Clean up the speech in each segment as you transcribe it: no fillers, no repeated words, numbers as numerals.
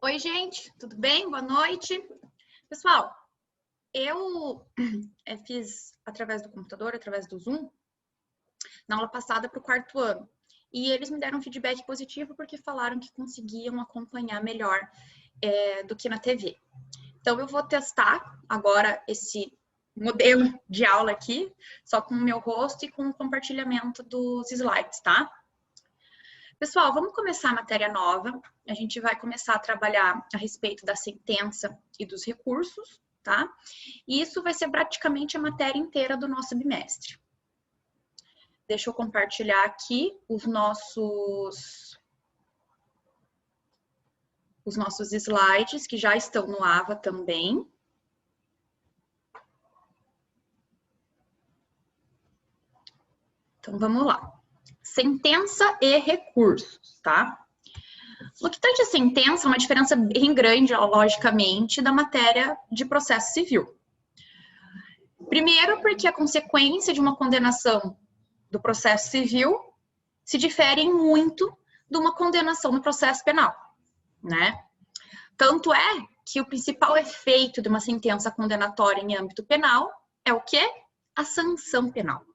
Oi, gente, tudo bem? Boa noite. Pessoal, eu fiz através do computador, através do Zoom, na aula passada para o quarto ano. E eles me deram um feedback positivo porque falaram que conseguiam acompanhar melhor do que na TV. Então, eu vou testar agora esse modelo de aula aqui, só com o meu rosto e com o compartilhamento dos slides, tá? Pessoal, vamos começar a matéria nova. A gente vai começar a trabalhar a respeito da sentença e dos recursos, tá? E isso vai ser praticamente a matéria inteira do nosso bimestre. Deixa eu compartilhar aqui os nossos slides, que já estão no AVA também. Então, vamos lá. Sentença e recursos, tá? No que tange a sentença, uma diferença bem grande, logicamente, da matéria de processo civil. Primeiro, porque a consequência de uma condenação do processo civil se difere muito de uma condenação no processo penal, né? Tanto é que o principal efeito de uma sentença condenatória em âmbito penal é o quê? A sanção penal.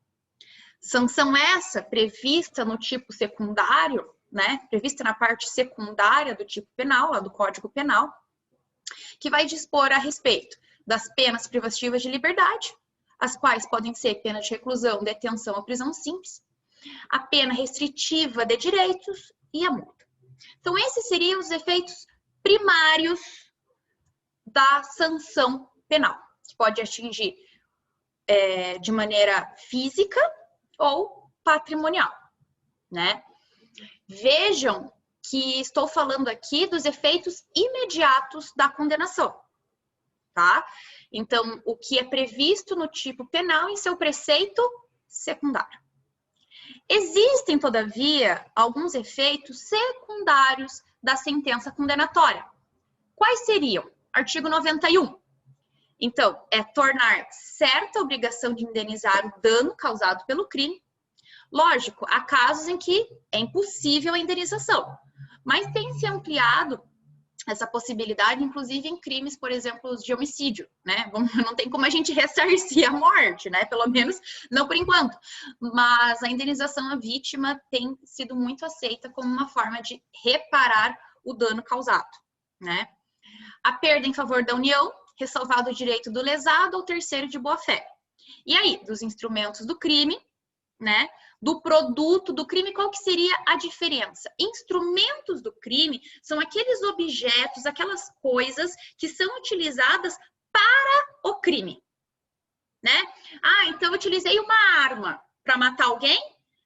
Sanção essa prevista no tipo secundário, né? Prevista na parte secundária do tipo penal, lá do Código Penal, que vai dispor a respeito das penas privativas de liberdade, as quais podem ser pena de reclusão, detenção ou prisão simples, a pena restritiva de direitos e a multa. Então, esses seriam os efeitos primários da sanção penal, que pode atingir de maneira física ou patrimonial, né? Vejam que estou falando aqui dos efeitos imediatos da condenação, tá? Então, o que é previsto no tipo penal em seu preceito secundário. Existem, todavia, alguns efeitos secundários da sentença condenatória. Quais seriam? Artigo 91. Então, é tornar certa a obrigação de indenizar o dano causado pelo crime. Lógico, há casos em que é impossível a indenização, mas tem se ampliado essa possibilidade, inclusive em crimes, por exemplo, de homicídio, né? Não tem como a gente ressarcir a morte, né? Pelo menos não por enquanto. Mas a indenização à vítima tem sido muito aceita como uma forma de reparar o dano causado, né? A perda em favor da União, ressalvado o direito do lesado ou terceiro de boa-fé. E aí, dos instrumentos do crime, né? Do produto do crime, qual que seria a diferença? Instrumentos do crime são aqueles objetos, aquelas coisas que são utilizadas para o crime, né? Ah, então eu utilizei uma arma para matar alguém?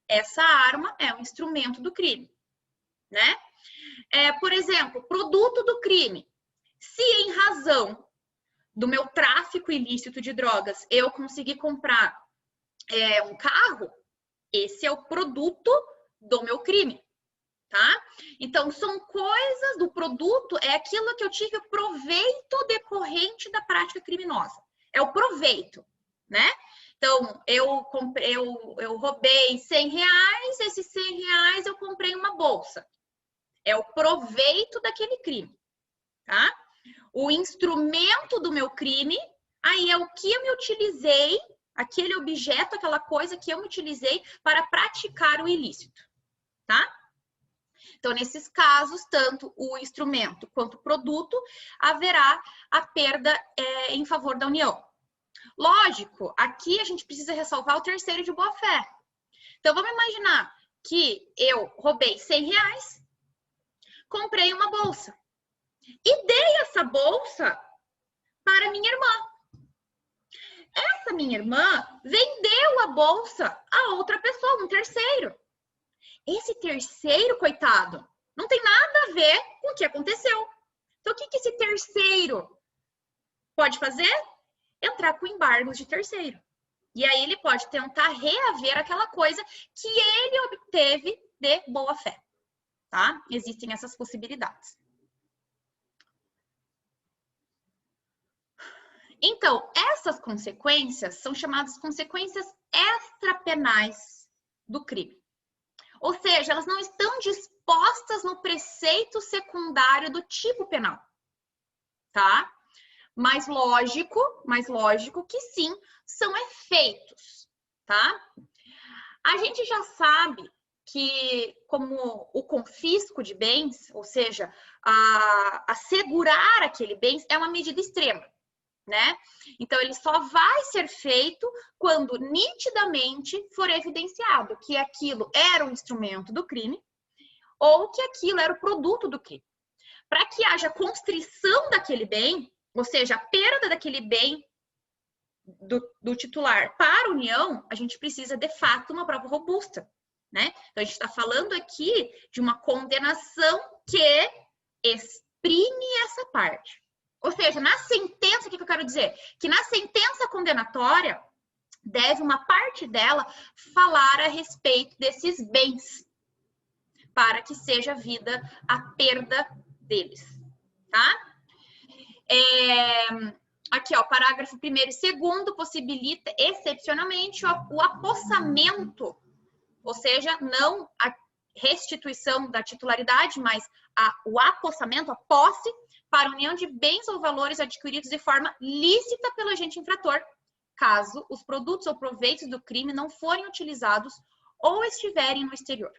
Essa arma é um instrumento do crime, né? Por exemplo, produto do crime. Se em razão do meu tráfico ilícito de drogas eu conseguir comprar um carro, esse é o produto do meu crime, tá? Então, são coisas do produto, é aquilo que eu tive proveito decorrente da prática criminosa. É o proveito, né? Então, eu roubei R$100, esses R$100 eu comprei uma bolsa. É o proveito daquele crime, tá? O instrumento do meu crime, aí é o que eu me utilizei, aquele objeto, aquela coisa que eu me utilizei para praticar o ilícito, tá? Então, nesses casos, tanto o instrumento quanto o produto, haverá a perda em favor da União. Lógico, aqui a gente precisa ressalvar o terceiro de boa-fé. Então, vamos imaginar que eu roubei R$100, comprei uma bolsa e dei essa bolsa para minha irmã. Essa minha irmã vendeu a bolsa a outra pessoa, um terceiro. Esse terceiro, coitado, não tem nada a ver com o que aconteceu. Então, o que esse terceiro pode fazer? Entrar com embargos de terceiro. E aí ele pode tentar reaver aquela coisa que ele obteve de boa fé, tá? Existem essas possibilidades. Então, essas consequências são chamadas consequências extrapenais do crime. Ou seja, elas não estão dispostas no preceito secundário do tipo penal, tá? Mais lógico que sim, são efeitos, tá? A gente já sabe que, como o confisco de bens, ou seja, assegurar aquele bem é uma medida extrema, né? Então, ele só vai ser feito quando nitidamente for evidenciado que aquilo era um instrumento do crime ou que aquilo era o produto do crime. Para que haja constrição daquele bem, ou seja, a perda daquele bem do titular para a União, a gente precisa, de fato, uma prova robusta, né? Então, a gente está falando aqui de uma condenação que exprime essa parte. Ou seja, na sentença, o que eu quero dizer? Que na sentença condenatória, deve uma parte dela falar a respeito desses bens, para que seja vida a perda deles, tá? Aqui, ó, parágrafo 1º e 2º possibilita excepcionalmente o apossamento, ou seja, não a restituição da titularidade, mas o apossamento, a posse, para a união de bens ou valores adquiridos de forma lícita pelo agente infrator, caso os produtos ou proveitos do crime não forem utilizados ou estiverem no exterior.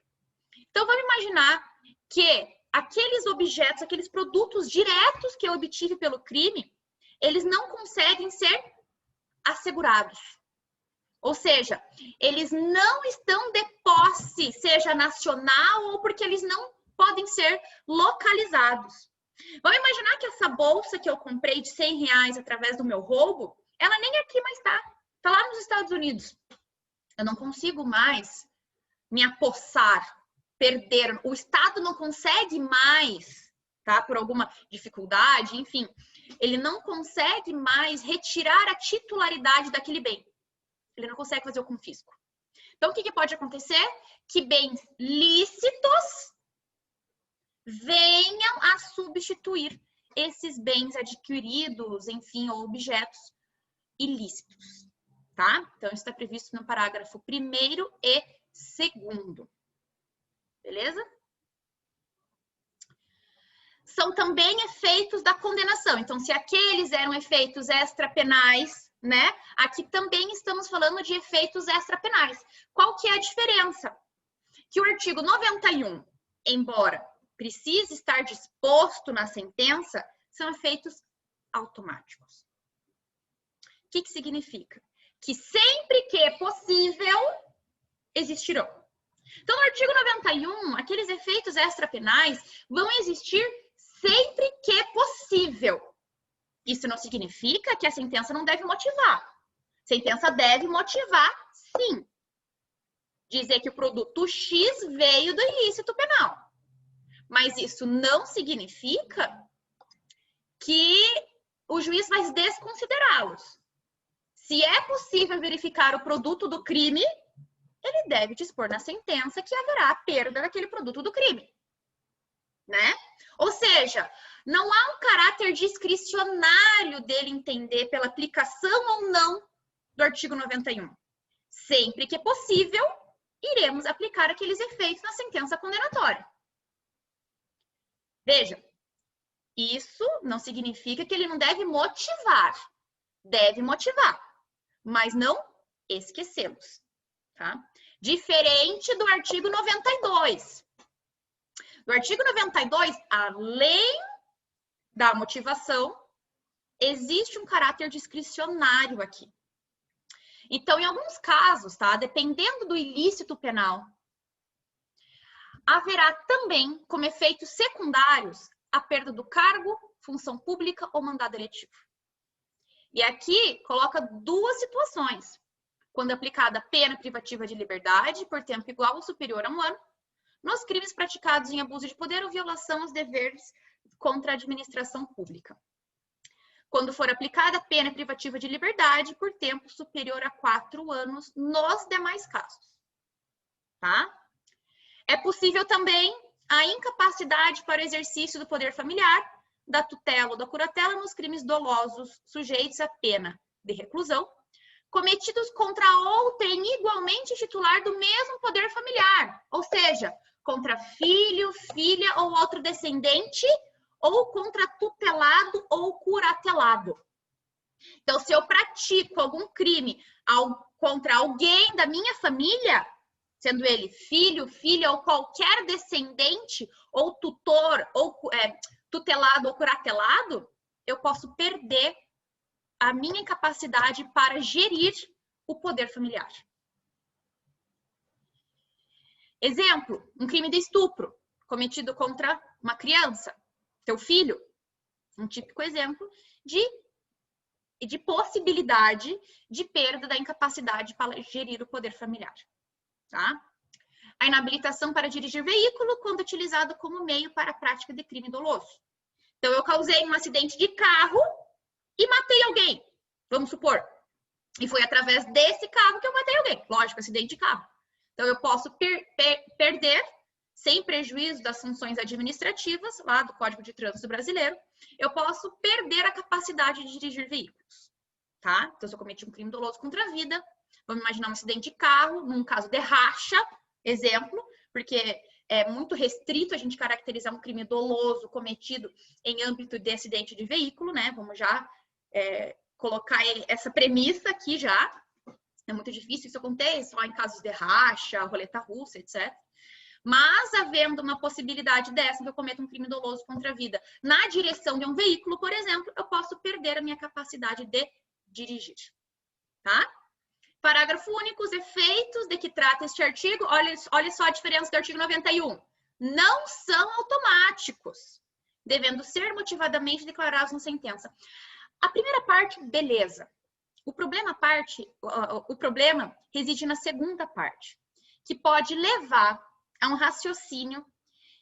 Então, vamos imaginar que aqueles objetos, aqueles produtos diretos que eu obtive pelo crime, eles não conseguem ser assegurados. Ou seja, eles não estão de posse, seja nacional ou porque eles não podem ser localizados. Vamos imaginar que essa bolsa que eu comprei de R$100 através do meu roubo, ela nem aqui mais está. Está lá nos Estados Unidos. Eu não consigo mais me apossar, perder. O Estado não consegue mais, tá? Por alguma dificuldade, enfim. Ele não consegue mais retirar a titularidade daquele bem. Ele não consegue fazer o confisco. Então, o que pode acontecer? Que bens lícitos venham a substituir esses bens adquiridos, enfim, ou objetos ilícitos, tá? Então, isso está previsto no parágrafo 1º e 2º. Beleza? São também efeitos da condenação. Então, se aqueles eram efeitos extrapenais, né? Aqui também estamos falando de efeitos extrapenais. Qual que é a diferença? Que o artigo 91, embora precise estar disposto na sentença, são efeitos automáticos. O que significa? Que sempre que possível, existirão. Então, no artigo 91, aqueles efeitos extrapenais vão existir sempre que possível. Isso não significa que a sentença não deve motivar. A sentença deve motivar, sim. Dizer que o produto X veio do ilícito penal. Mas isso não significa que o juiz vai desconsiderá-los. Se é possível verificar o produto do crime, ele deve dispor na sentença que haverá a perda daquele produto do crime, né? Ou seja, não há um caráter discricionário dele entender pela aplicação ou não do artigo 91. Sempre que possível, iremos aplicar aqueles efeitos na sentença condenatória. Veja, isso não significa que ele não deve motivar. Deve motivar, mas não esquecê-los, tá? Diferente do artigo 92. No artigo 92, além da motivação, existe um caráter discricionário aqui. Então, em alguns casos, tá? Dependendo do ilícito penal, haverá também, como efeitos secundários, a perda do cargo, função pública ou mandado eletivo. E aqui coloca duas situações. Quando aplicada pena privativa de liberdade por tempo igual ou superior a 1 ano, nos crimes praticados em abuso de poder ou violação aos deveres contra a administração pública. Quando for aplicada pena privativa de liberdade por tempo superior a 4 anos nos demais casos. Tá? É possível também a incapacidade para o exercício do poder familiar, da tutela ou da curatela nos crimes dolosos sujeitos à pena de reclusão, cometidos contra outrem igualmente titular do mesmo poder familiar, ou seja, contra filho, filha ou outro descendente, ou contra tutelado ou curatelado. Então, se eu pratico algum crime contra alguém da minha família, sendo ele filho, filha ou qualquer descendente, ou tutor, ou tutelado ou curatelado, eu posso perder a minha capacidade para gerir o poder familiar. Exemplo, um crime de estupro cometido contra uma criança, teu filho. Um típico exemplo de possibilidade de perda da incapacidade para gerir o poder familiar. Tá? A inabilitação para dirigir veículo quando utilizado como meio para a prática de crime doloso. Então, eu causei um acidente de carro e matei alguém, vamos supor. E foi através desse carro que eu matei alguém. Lógico, acidente de carro. Então, eu posso perder, sem prejuízo das funções administrativas, lá do Código de Trânsito Brasileiro, eu posso perder a capacidade de dirigir veículos. Tá? Então, se eu cometi um crime doloso contra a vida, vamos imaginar um acidente de carro, num caso de racha, exemplo, porque é muito restrito a gente caracterizar um crime doloso cometido em âmbito de acidente de veículo, né? Vamos já colocar essa premissa aqui já. É muito difícil isso acontecer, só em casos de racha, roleta russa, etc. Mas, havendo uma possibilidade dessa, que eu cometa um crime doloso contra a vida na direção de um veículo, por exemplo, eu posso perder a minha capacidade de dirigir. Tá? Parágrafo único, os efeitos de que trata este artigo, olha só a diferença do artigo 91. Não são automáticos, devendo ser motivadamente declarados na sentença. A primeira parte, beleza. O problema reside na segunda parte, que pode levar a um raciocínio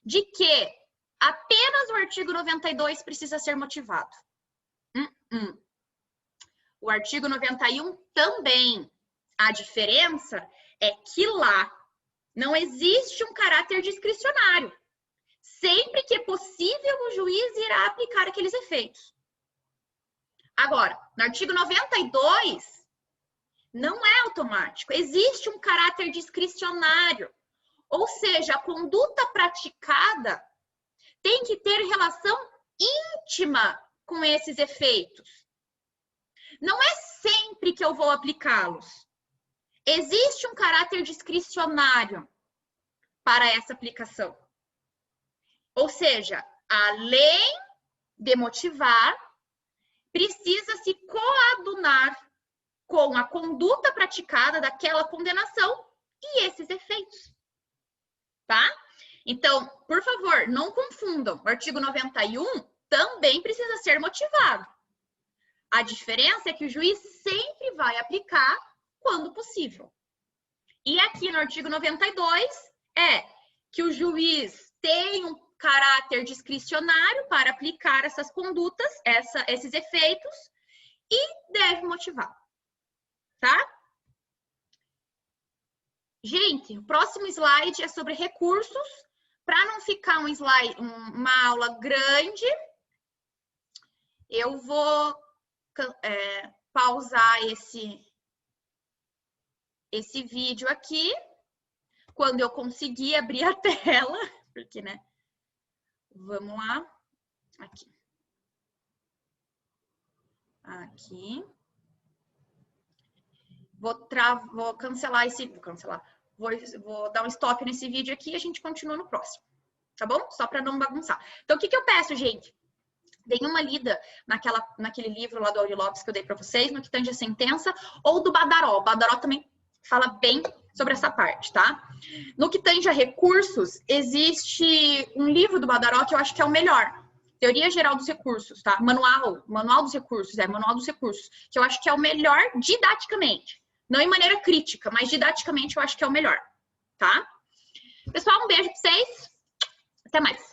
de que apenas o artigo 92 precisa ser motivado. O artigo 91 também. A diferença é que lá não existe um caráter discricionário. Sempre que é possível, o juiz irá aplicar aqueles efeitos. Agora, no artigo 92, não é automático. Existe um caráter discricionário. Ou seja, a conduta praticada tem que ter relação íntima com esses efeitos. Não é sempre que eu vou aplicá-los. Existe um caráter discricionário para essa aplicação. Ou seja, além de motivar, precisa se coadunar com a conduta praticada daquela condenação e esses efeitos. Tá? Então, por favor, não confundam. O artigo 91 também precisa ser motivado. A diferença é que o juiz sempre vai aplicar quando possível. E aqui no artigo 92 é que o juiz tem um caráter discricionário para aplicar essas condutas, esses efeitos, e deve motivar. Tá? Gente, o próximo slide é sobre recursos. Para não ficar uma aula grande, eu vou pausar esse vídeo aqui, quando eu conseguir abrir a tela, porque, né? Vamos lá. Aqui. Aqui. Vou cancelar vou dar um stop nesse vídeo aqui e a gente continua no próximo. Tá bom? Só para não bagunçar. Então, o que eu peço, gente? Deem uma lida naquele livro lá do Auri Lopes que eu dei para vocês, no que tange a sentença, ou do Badaró. O Badaró também fala bem sobre essa parte, tá? No que tange a recursos, existe um livro do Badaró que eu acho que é o melhor. Teoria Geral dos Recursos, tá? Manual dos Recursos, Manual dos Recursos, que eu acho que é o melhor didaticamente. Não em maneira crítica, mas didaticamente eu acho que é o melhor, tá? Pessoal, um beijo pra vocês. Até mais.